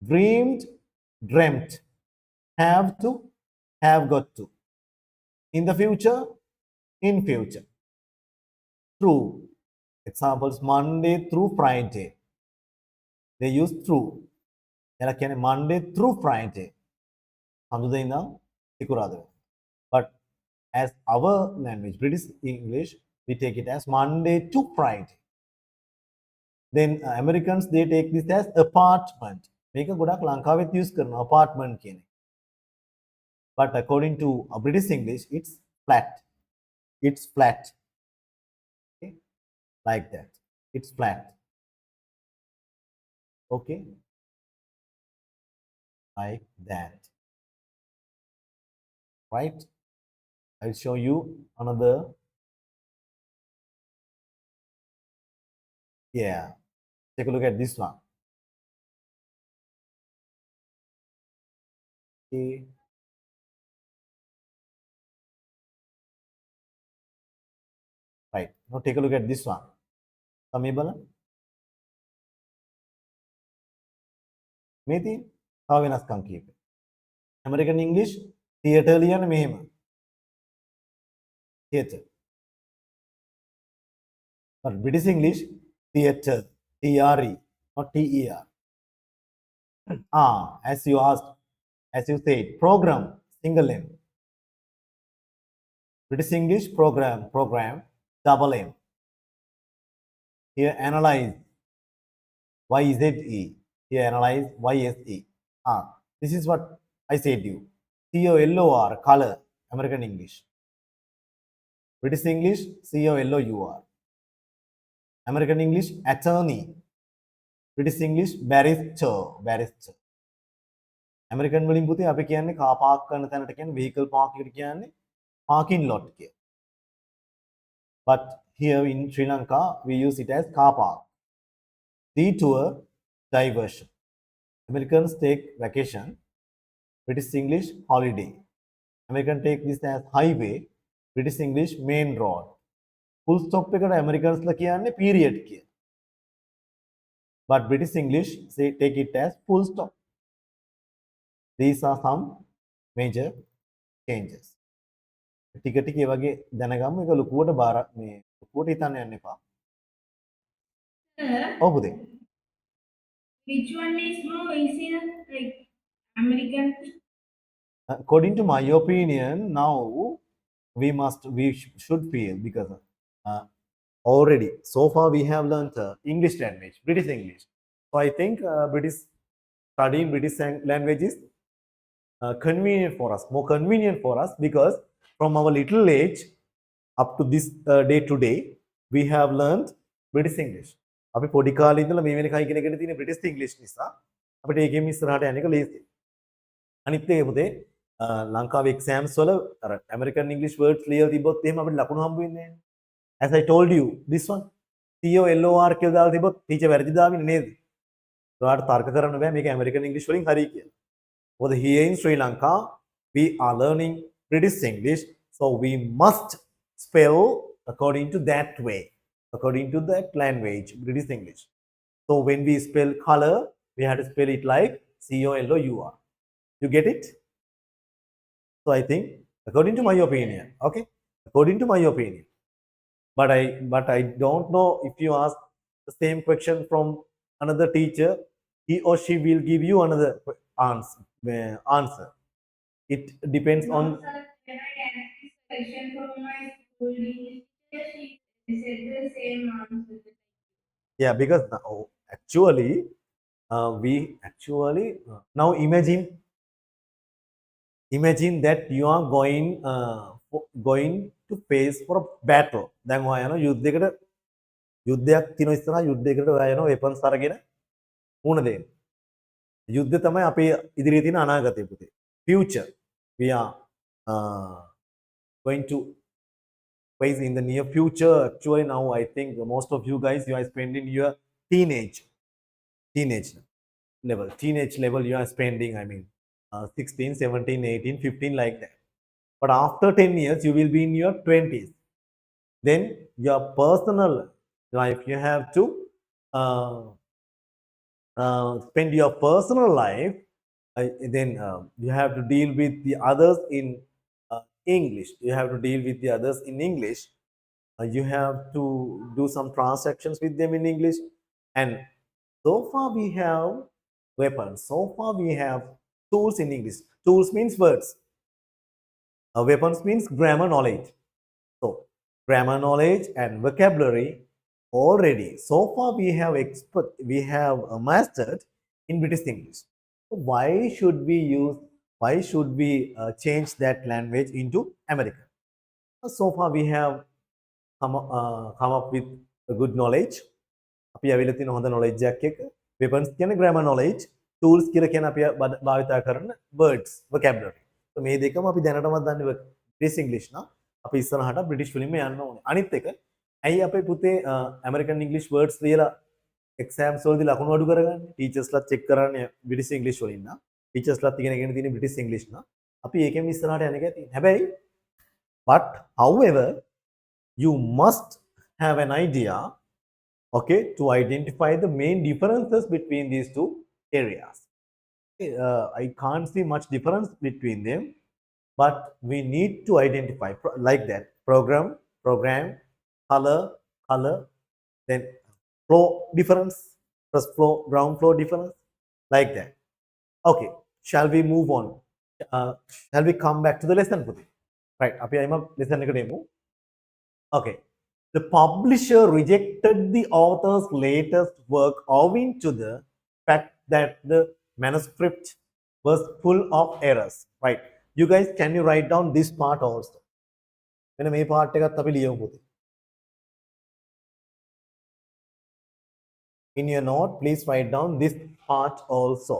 Dreamed, dreamt. Have to, have got to. In the future, in future. Through. Examples Monday through Friday. They use through. එලා කියන්නේ Monday through Friday. හඳුදේ ඉඳන් සිකුරාදා. But as our language, British English, we take it as Monday to Friday. Then Americans they take this as apartment. මේක ගොඩක් ලංකාවෙත් use කරනවා apartment කියන එක. But according to British English, it's flat. It's flat. Okay? Like that. It's flat. Okay? Like that. Right? I'll show you another. Yeah. Take a look at this one. Okay. Right. Now take a look at this one. Kami bala? මේ තියෙන්නේ තව වෙනස්කම් කීපයක්. American English theater ලියන්නේ මෙහෙම. Theater. But British English, theatre, TRE, not TER. As you asked, as you said, program, single M. British English program, double M. Here analyze, YZE. Here analyze, YSE. This is what I said to you. COLOR, color, American English. British English, COLOUR. American English, attorney. British English, barrister. American වලින් පුතේ අපි කියන්නේ car park කරන තැනට කියන්නේ vehicle park එකට කියන්නේ parking lot කියලා. But here in Sri Lanka we use it as car park. Detour, diversion. Americans take vacation. British English, holiday. American take this as highway. British English, main road. Full stop එකට Americans ලා කියන්නේ period කියලා. But British English say take it as full stop. These are some major changes. ටික ටික ඒ වගේ දැනගමු. ඒක ලොකුවට බාර මේ ලොකුවට හිතන්න යන්න එපා. Sir, ඔව් පුතේ. which one is more easier, like American? According to my opinion, now we should feel because already so far we have learned English language, British English. So I think British studying British language is convenient for us, more convenient for us because from our little age up to this day today, we have learned British English. අපි පොඩි කාලේ ඉඳලා මේ වෙනකයි ඉගෙන ගෙන තියෙන British English නිසා අපිට ඒකෙම ඉස්සරහට යන්න එක ලේසියි. අනිත් එක පුතේ ලංකාවේ exams වල අර American English words ලියලා තිබ්බොත් එහෙම අපිට ලකුණු හම්බ වෙන්නේ නැහැ. As I told you, this one COLOR කියලා දාලා තිබ්බොත් ටීචර් වැරදි දාන්නේ නේද? ඔයාලට තර්ක කරන්න බෑ මේක American English වලින් හරි කියලා. For the here in Sri Lanka, we are learning British English, so we must spell according to that way, according to that language, British English. So when we spell color, we have to spell it like COLOUR. You get it? So I think, according to my opinion, okay, according to my opinion, but I don't know if you ask the same question from another teacher, he or she will give you another answer. It depends on. Sir, when I asked this question from my school teacher, she said the same answer. Yeah, because actually we actually now imagine that you are going to face for a battle. දැන් ඔයා යනවා යුද්ධයක් තියෙන ඉස්සරහා යුද්ධයකට ඔයා යනවා weapons අරගෙන මුණ දෙන්න. යුද්ධය තමයි අපේ ඉදිරියේ තියෙන අනාගතය පුතේ. Future. We are going to face in the near future. Actually now I think most of you guys, you are spending your teenage level you are spending, I mean 16, 17, 18, 15 like that. But after 10 years you will be in your 20s. Then your personal life, you have to spend your personal life. Then you have to deal with the others in English. You have to deal with the others in English. You have to do some transactions with them in English. And so far we have weapons. So far we have tools in English. Tools means words. Weapons means grammar knowledge. So grammar knowledge and vocabulary already. So far we have mastered in British English. So why should we change that language into American? So far we have come up with a good knowledge. අපි අවිල තියෙන හොඳ knowledge එකක් එක්ක weapons කියන්නේ grammar knowledge, tools කියලා කියන අපි භාවිතා කරන words, vocabulary. So මේ දෙකම අපි දැනටමත් දන්නේ British English නා අපි ඉස්සරහට British වලින්ම යන්න ඕනේ. අනිත් එක ඇයි අපේ පුතේ American English words ලියලා exams වලදී ලකුණු අඩු කරගන්නේ? teachers ලා check කරන්නේ British English වලින් නා. teachers ලාත් ඉගෙනගෙන තියෙන British English නා. අපි ඒකෙම ඉස්සරහට යන්න එක තියෙන්නේ. හැබැයි but however you must have an idea, okay, to identify the main differences between these two areas. I can't see much difference between them, but we need to identify like that: program, color, then flow difference, first floor, ground floor difference, like that. Okay, shall we move on? Uh, shall we come back to the lesson? Right, up here, lesson. Okay. The publisher rejected the author's latest work owing to the fact that the manuscript was full of errors. Right. You guys, can you write down this part also? මෙන්න මේ part එකත් අපි ලියමු පුතේ. In your note, please write down this part also.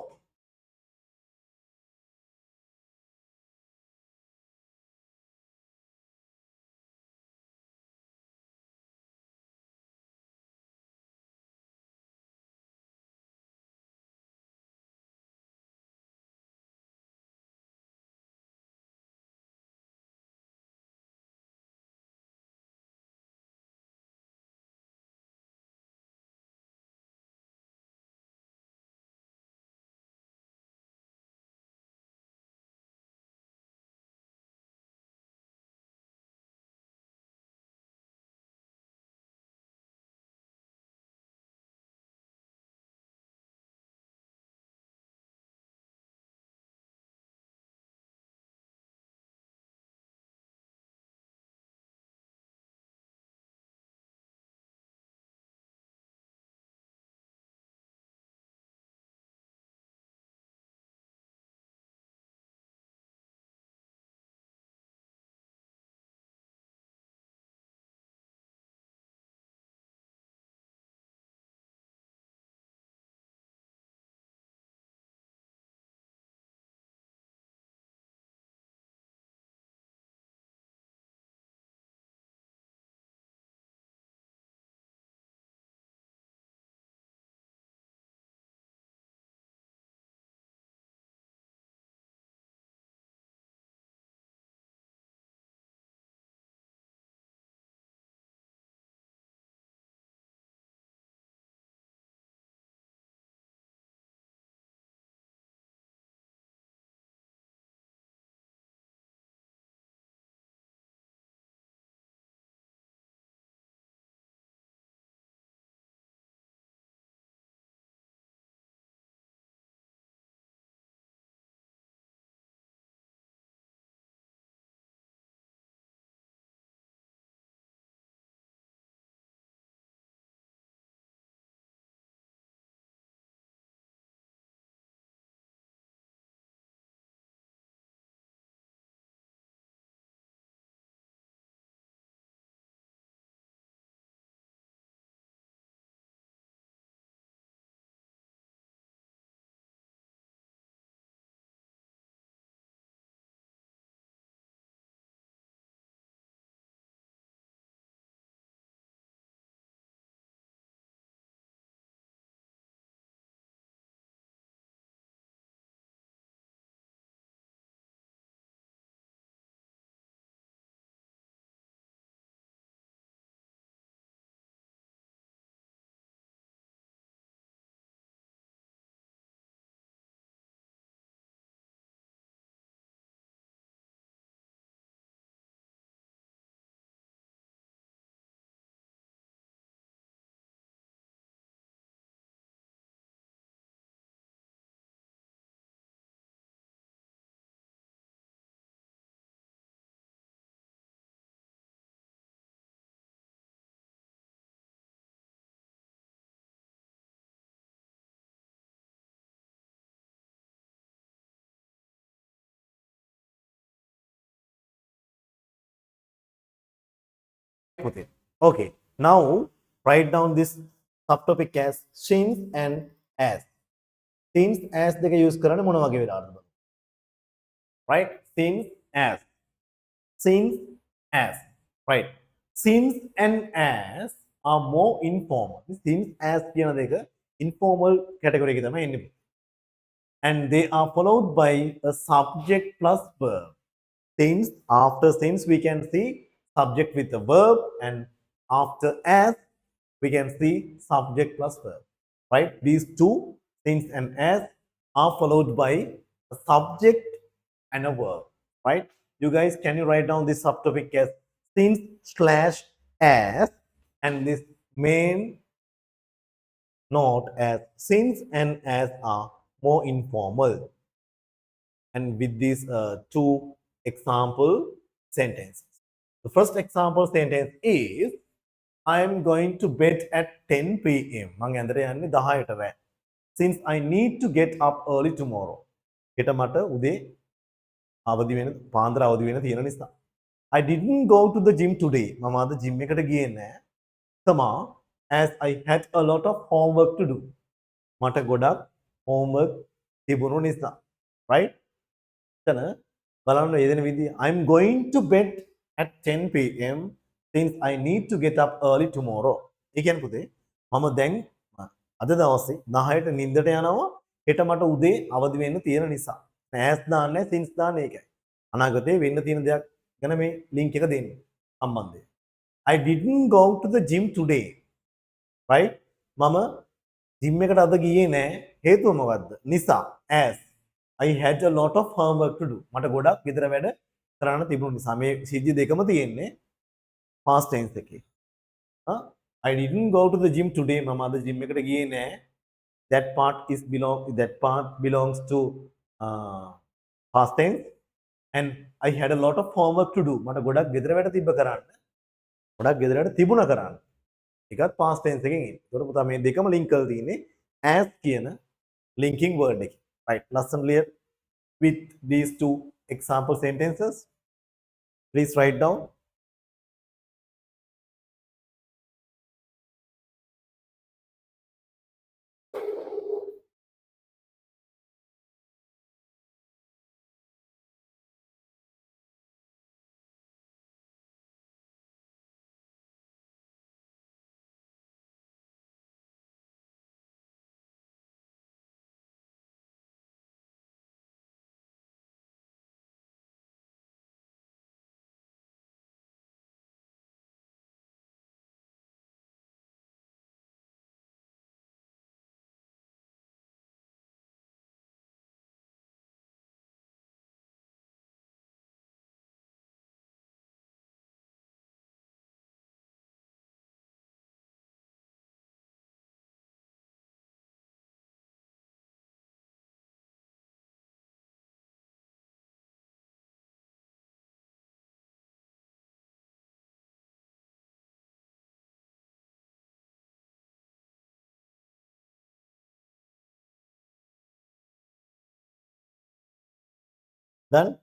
Put it. Okay. Now write down this subtopic as since and as. Since as දෙක use කරන්නේ මොන වගේ වෙලාවටද? Right? Since as. Right? Since and as are more informal. Since as කියන දෙක informal category එකේ තමයි එන්නේ. And they are followed by a subject plus verb. Since, after since we can see subject with the verb, and after as we can see subject plus verb, right? These two, since and as, are followed by a subject and a verb, right? You guys, can you write down this subtopic as since slash as, and this may not as since and as are more informal. And with these two example sentences. The first example sentence is I am going to bed at 10 p.m. මං ඇඳට යන්නේ 10ට රෑ. Since I need to get up early tomorrow. හෙට මට උදේ අවදි වෙන පාන්දර අවදි වෙන තියෙන නිසා. I didn't go to the gym today. මම අද gym එකට ගියේ නෑ. තමා as I had a lot of homework to do. මට ගොඩක් homework තිබුණු නිසා. Right? එතන බලන්න යෙදෙන විදිය I'm going to bed at 10 p.m. since I need to get up early tomorrow. ඒ කියන්නේ පුතේ මම දැන් අද දවසේ 10ට නිින්දට යනවා හෙට මට උදේ අවදි වෙන්න තියෙන නිසා. as දාන්නේ since දාන්නේ ඒකයි. අනාගතේ වෙන්න තියෙන දෙයක් ගැන මේ link එක දෙන්නේ සම්බන්ධය. I didn't go to the gym today. Right? මම gym එකට අද ගියේ නෑ. හේතුව මොකද්ද? නිසා as I had a lot of homework to do. මට ගොඩක් ගෙදර වැඩ කරන්න තිබුණු නිසා මේ සිද්ධි දෙකම තියෙන්නේ past tense එකේ. I didn't go to the gym today. මම අද gym එකට ගියේ නෑ. That part belongs to past tense and I had a lot of homework to do. මට ගොඩක් ගෙදර වැඩ තිබ්බ කරන්න. ගොඩක් ගෙදර වැඩ තිබුණා කරන්න. ඒකත් past tense එකෙන් එන්නේ. ඒකට පුතා මේ දෙකම link කරලා තියෙන්නේ as කියන linking word එකේ. Right? Lesson clear with these two example sentences? Please write down. Done?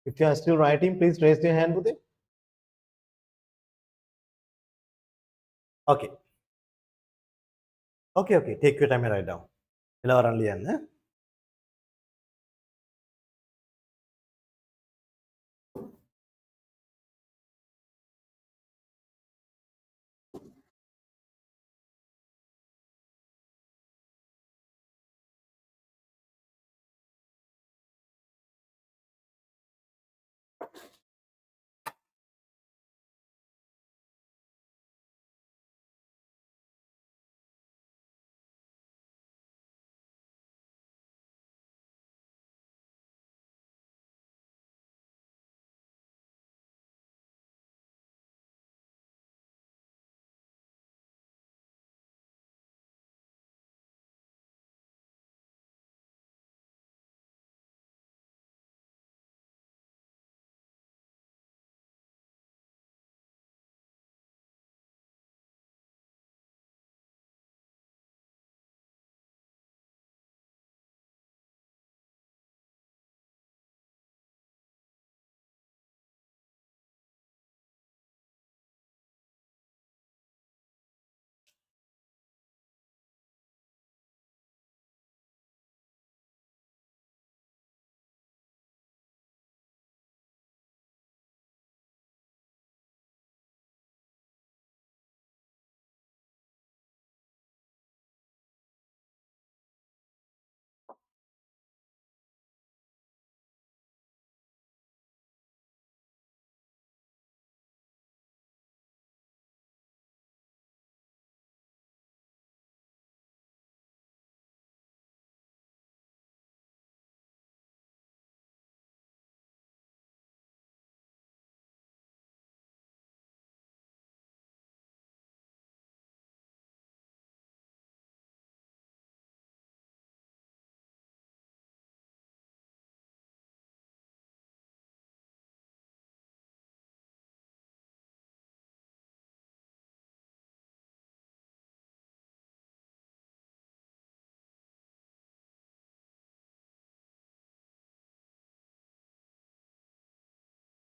If you are still writing, please raise your hand with it. Okay. Okay. Take your time and write down. Elaboran liyan.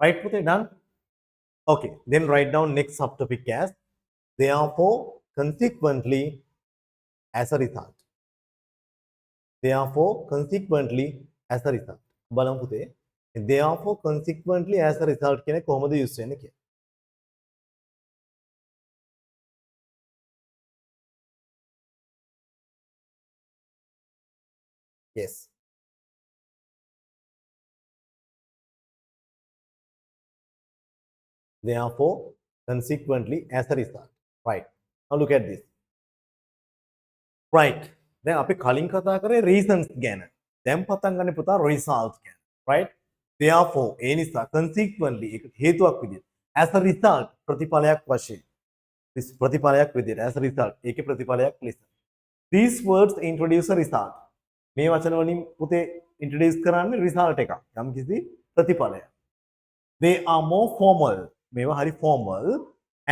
Right, Pute, done? Okay, then write down next subtopic as therefore, consequently, as a result. Therefore, consequently, as a result. බලමු පුතේ. Therefore, consequently, as a result කියන කොහොමද use වෙන්නේ කියලා. Yes. Therefore, consequently, as a result. Right. Now look at this. Right. දැන් අපි කලින් කතා කරේ reasons ගැන. දැන් පටන් ගන්න පුතා results ගැන. Right? Therefore, ඒ නිසා consequently ඒක හේතුවක් විදිහට as a result ප්‍රතිඵලයක් වශයෙන්. ප්‍රතිඵලයක් විදිහට as a result ඒකේ ප්‍රතිඵලයක් ලෙස. These words introduce a result. මේ වචන වලින් පුතේ introduce කරන්නේ result එකක්. යම්කිසි ප්‍රතිඵලයක්. They are more formal. මේවා හරි formal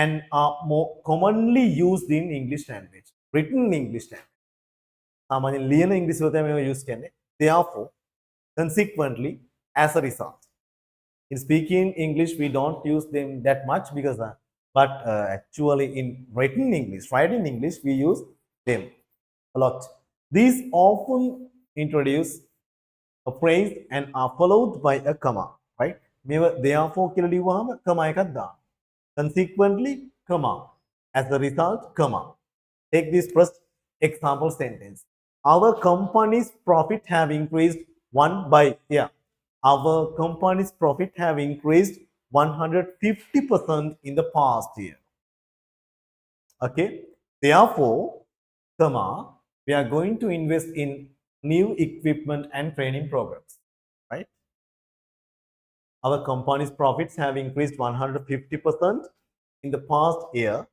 and are more commonly used in English language. Written in English language. सामान्य ලියන ඉංග්‍රීසි වලට මේවා use කරන්නේ. Therefore, consequently, as a result. In speaking English, we don't use them that much because, but actually in written English, we use them a lot. These often introduce a phrase and are followed by a comma, right? මේව therefore කියලා ලියුවාම comma එකක් දාන්න. Consequently, comma. As a result, comma. Take this first example sentence. Our company's profit have increased Our company's profit have increased 150% in the past year. Okay. Therefore, comma, we are going to invest in new equipment and training programs. Right? Our company's profits have increased 150% in the past year.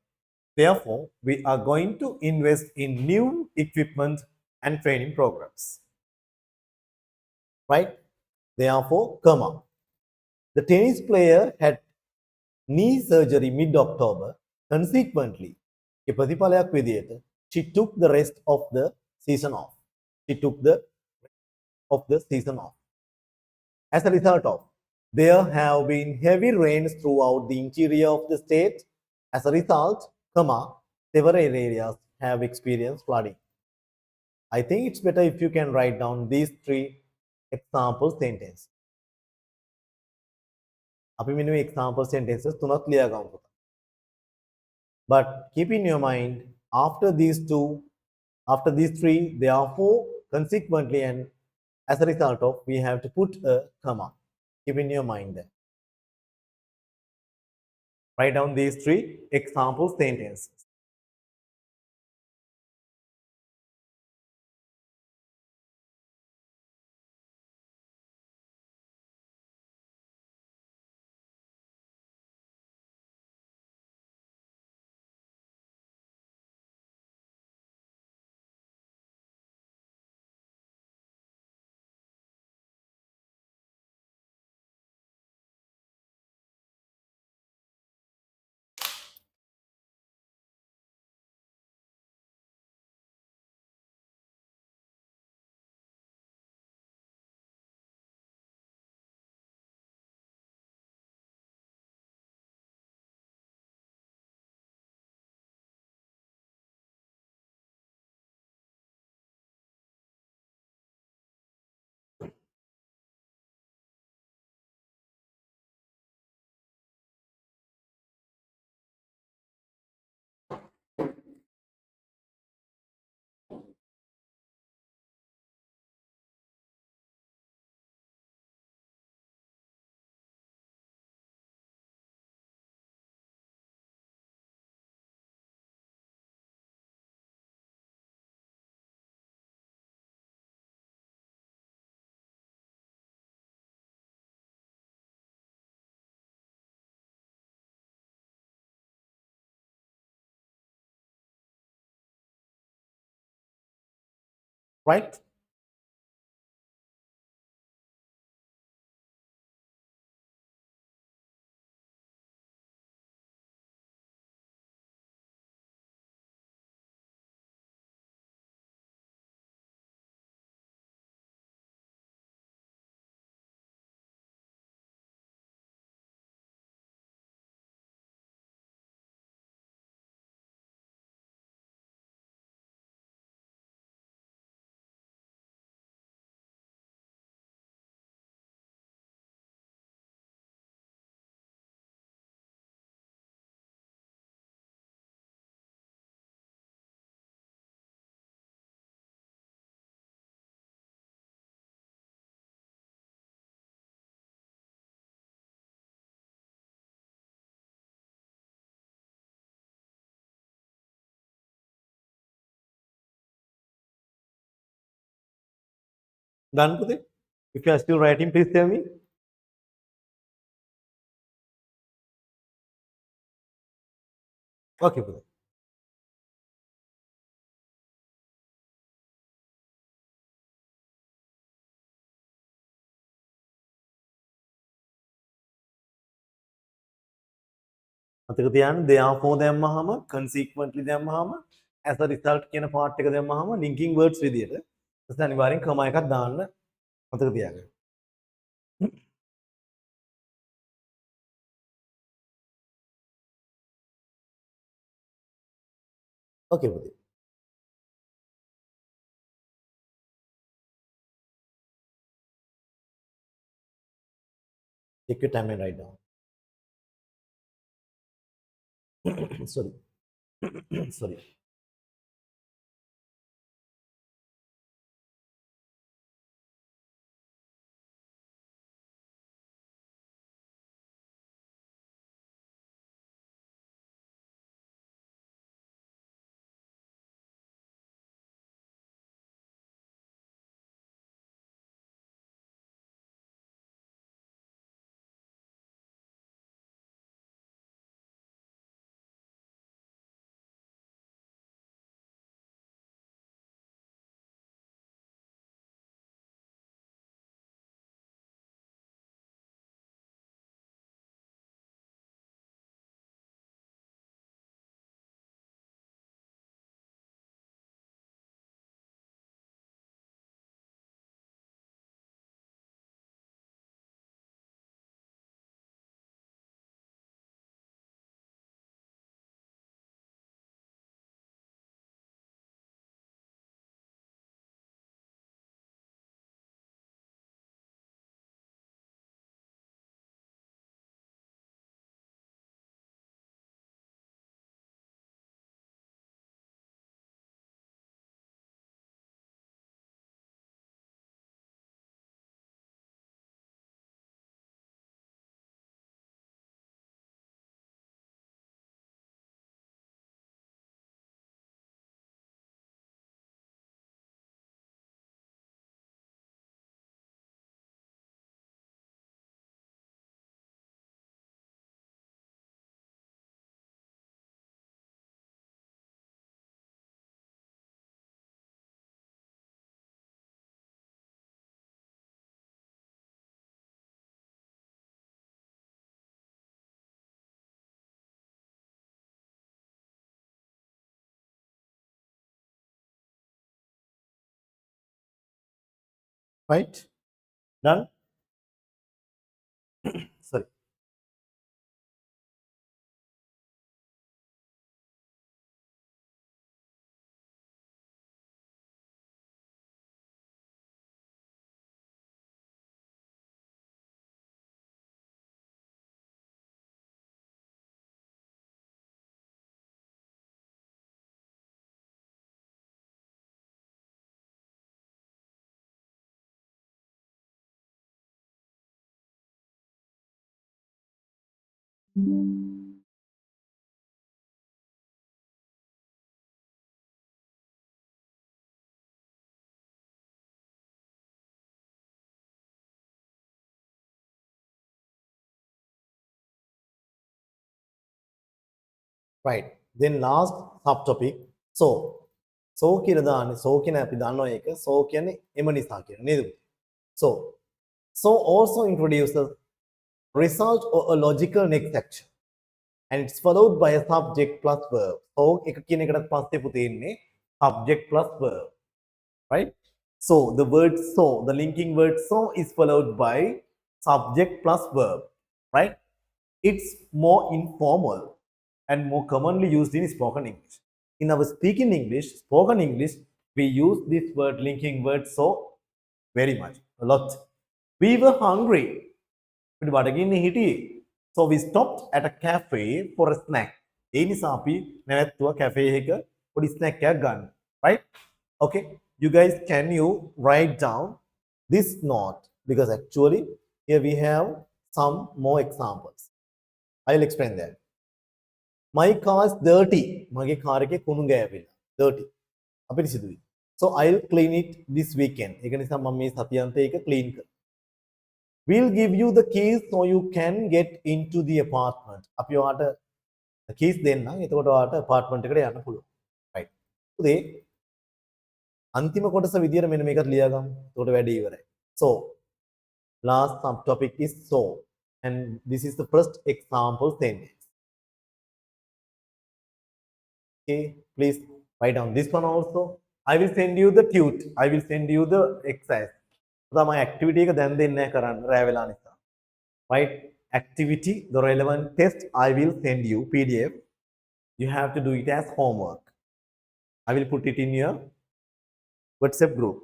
Therefore, we are going to invest in new equipment and training programs. Right? Therefore, comma. The tennis player had knee surgery mid-October. Consequently, she took the rest of the season off. She took the of the season off. As a result of, there have been heavy rains throughout the interior of the state. As a result, comma, several areas have experienced flooding. I think it's better if you can write down these three example sentences. අපි මෙන්න මේ example sentences තුනක් ලියා ගමු. But keep in your mind, after these three, therefore, consequently, and as a result of, we have to put a comma. Keep in your mind that. Write down these three example sentences. Right? Done with it? If you are still writing, please tell me. Okay, Puthe. මතක තියාගන්න therefore දැම්මහම consequently දැම්මහම as a result කියන part එක දැම්මහම linking words විදියට ඊට අනිවාර්යෙන් comma එකක් දාන්න මතක තියාගන්න. Okay, Puthe. Take your time and write down. Sorry. Sorry. Right? Done? Sorry. Right. Then last subtopic. So. So කියලා දාන්නේ so කියන අපි දන්නවා ඒක so කියන්නේ එම නිසා කියන නේද? So. So also introduces result or a logical next action. And it's followed by a subject plus verb. So එක කියන එකටත් පස්සේ පුතේ ඉන්නේ subject plus verb. Right? So the word so, the linking word so is followed by subject plus verb. Right? It's more informal and more commonly used in spoken English. In our speaking English, spoken English, we use this word linking word so very much, a lot. We were hungry. So we stopped at a cafe for a snack. ඒ නිසා අපි නැවැත්තුවා cafe එක පොඩි snack එකක් ගන්න. Right? Okay. You guys, can you write down this note? Because actually here we have some more examples. I'll explain that. My car is dirty. මගේ car එකේ කුණු ගෑවිලා. Dirty. අපිරිසිදුයි. So I'll clean it this weekend. ඒක නිසා මම මේ සතියන්තයේ ඒක clean කරනවා. We'll give you the keys so you can get into the apartment. අපි ඔයාලට keys දෙන්නම්. එතකොට ඔයාලට apartment එකට යන්න පුළුවන්. Right. පුතේ අන්තිම කොටස විදියට මෙන්න මේකත් ලියාගමු. එතකොට වැඩේ ඉවරයි. So last subtopic is so, and this is the first example sentence. Okay, please write down this one also. I will send you the tut. I will send you the exercise. තමයි activity එක දැන් දෙන්නේ කරන්න රැ වෙලා නිසා. Right? Activity, the relevant test, I will send you PDF. You have to do it as homework. I will put it in your WhatsApp group.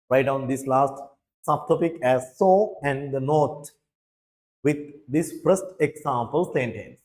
Write down this last subtopic as so and the note with this first example sentence.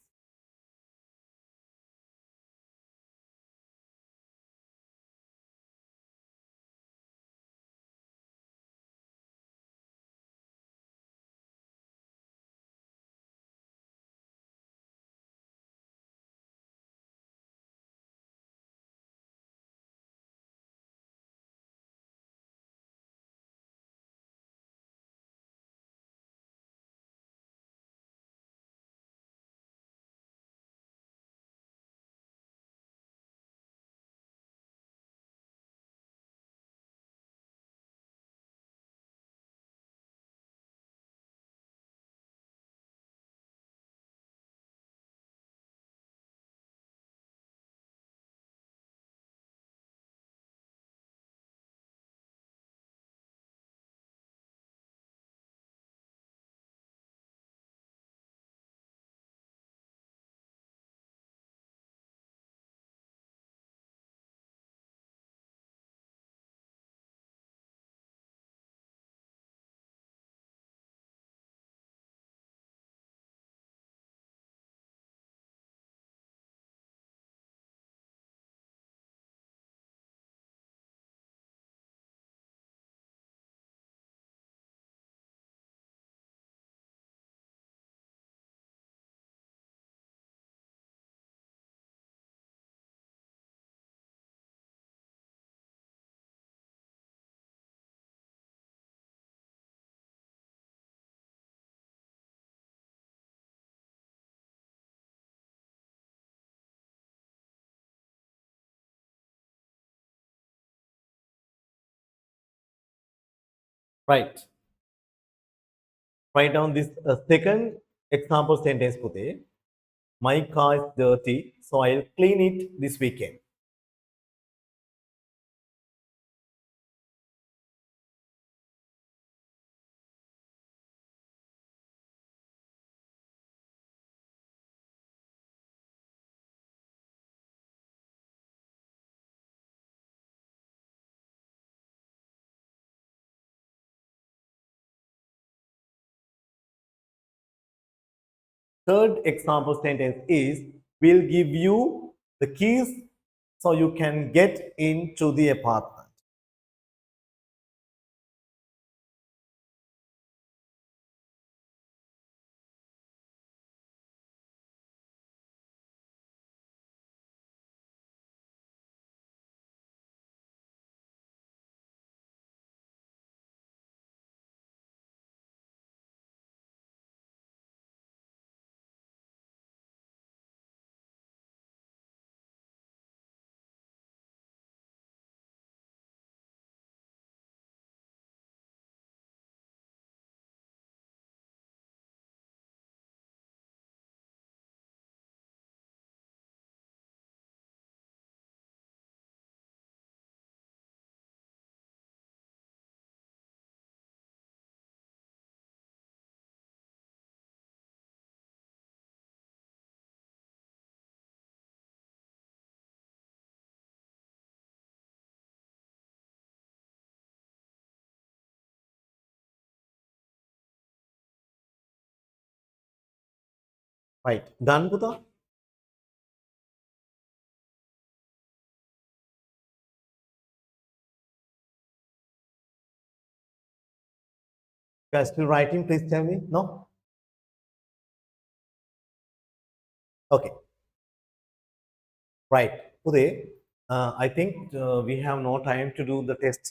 Right. Write down this second example sentence, Pute. My car is dirty, so I'll clean it this weekend. Third example sentence is, we'll give you the keys so you can get into the apartment. Right. Done, Puta? You guys still writing? Please tell me. No? Okay. Right. Pude, I think we have no time to do the test.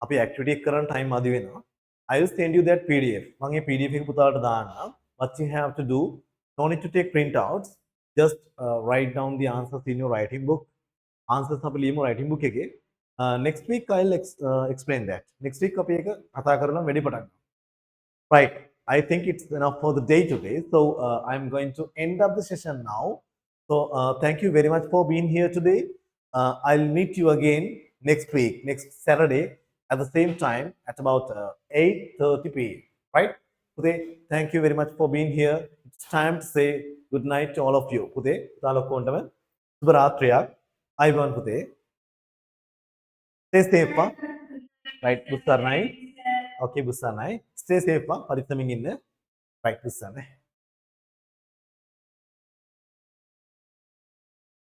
അപ്പോൾ activity current time മതി വേണം. I will send you that PDF. മങ്ങി PDF പുത്തായിട്ട് දාන්න. What you have to do, no need to take printouts. Just write down the answers in your writing book. Answers आप लीमो writing book के. Next week I'll explain that. Next week आप ये कथा करना वेडी पटांग. Right. I think it's enough for the day today. So I'm going to end up the session now. So thank you very much for being here today. I'll meet you again next week, next Saturday at the same time at about 8:30 p.m. Right? Today, thank you very much for being here. It's time to say good night to all of you. Today, Talokondama, Subaratriya, Ivan Today. Stay safe, pa. Right? Busarnai. Okay, Busarnai. Stay safe, pa. Paritaming in there. Right, Busarnai.